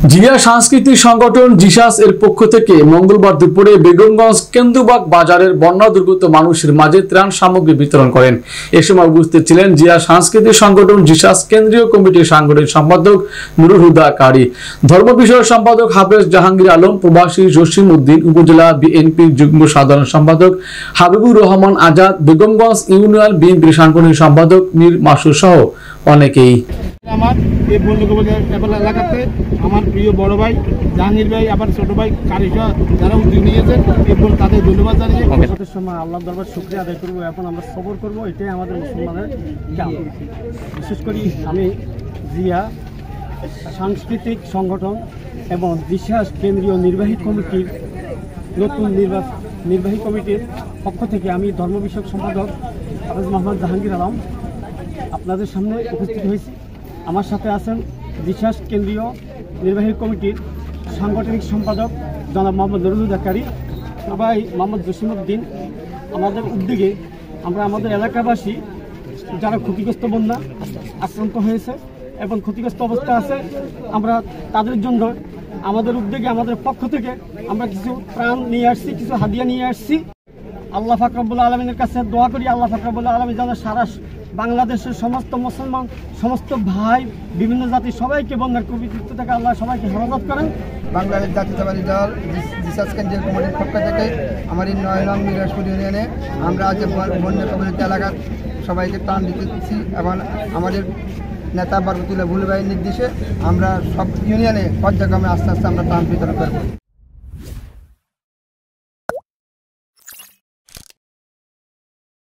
জিয়া সাংস্কৃতিক সংগঠন জিসাস এর পক্ষ থেকে মঙ্গলবার দুপুরে বেগমগঞ্জ কেন্দুবাগ বাজারের বন্যা দুর্গত মানুষের মাঝে ত্রাণ সামগ্রী বিতরণ করেন। এ সময় উপস্থিত ছিলেন জিয়া সাংস্কৃতিক সংগঠন জিসাস কেন্দ্রীয় কমিটির সাংগঠনিক সম্পাদক নুরুল হুদা কারি, ধর্ম বিষয়ক সম্পাদক হাফেজ জাহাঙ্গীর আলম, প্রবাসী জসিম উদ্দিন, উপজেলা বিএনপির যুগ্ম সাধারণ সম্পাদক হাবিবুর রহমান আজাদ, বেগমগঞ্জ ইউনিয়ন বিএনপির সাংগঠনিক সম্পাদক মীর মাসুদ সহ অনেকেই। আমার এই বন্ধুকবল এলাকাতে আমার প্রিয় বড় ভাই জাহাঙ্গীর ভাই, আবার ছোট ভাই কারিশা যারা উদ্যোগ নিয়েছেন এবং তাদের ধন্যবাদ জানিয়ে আমাদের সময় আল্লাহ দরবার শুকরিয়া আদায় করবো। এখন আমরা সবর করবো, এটাই আমাদের মুসলমানের কাজ। বিশেষ করে আমি জিয়া সাংস্কৃতিক সংগঠন এবং জিসাস কেন্দ্রীয় নির্বাহী কমিটির নতুন নির্বাহী কমিটির পক্ষ থেকে আমি ধর্ম বিষয়ক সম্পাদক হাফেজ মোহাম্মদ জাহাঙ্গীর আলম আপনাদের সামনে উপস্থিত হয়েছি। আমার সাথে আছেন জিসাস কেন্দ্রীয় নির্বাহী কমিটির সাংগঠনিক সম্পাদক জনাব মোহাম্মদ নুরুল হুদা কারি, সবাই মোহাম্মদ জসিম উদ্দিন। আমাদের উদ্যোগে আমরা আমাদের এলাকাবাসী যারা ক্ষতিগ্রস্ত বন্যা আক্রান্ত হয়েছে এবং ক্ষতিগ্রস্ত অবস্থা আছে, আমরা তাদের জন্য আমাদের উদ্যোগে আমাদের পক্ষ থেকে আমরা কিছু ত্রাণ নিয়ে আসছি, কিছু হাদিয়া নিয়ে আসছি। আল্লাহ পাক রব্বুল আলামিনের কাছে দোয়া করি, আল্লাহ পাক রব্বুল আলামিন যেন সারা বাংলাদেশের সমস্ত মুসলমান, সমস্ত ভাই, বিভিন্ন জাতি সবাইকে বন্যার কবিত্ব থেকে আল্লাহ সবাইকে হেফাজত করেন। বাংলাদেশ জাতীয়তাবাদী দল জিসাস কেন্দ্রীয় কমিটির পক্ষ থেকে আমার এই 9 নং মিরাজপুর ইউনিয়নে আমরা আজ বন্যা কবলিত এলাকার সবাইকে ত্রাণ দিতেছি এবং আমাদের নেতা বরকতুল্লাহ ভুল ভাইয়ের নির্দেশে আমরা সব ইউনিয়নে পর্যায়ক্রমে আস্তে আস্তে আমরা ত্রাণ বিতরণ করব।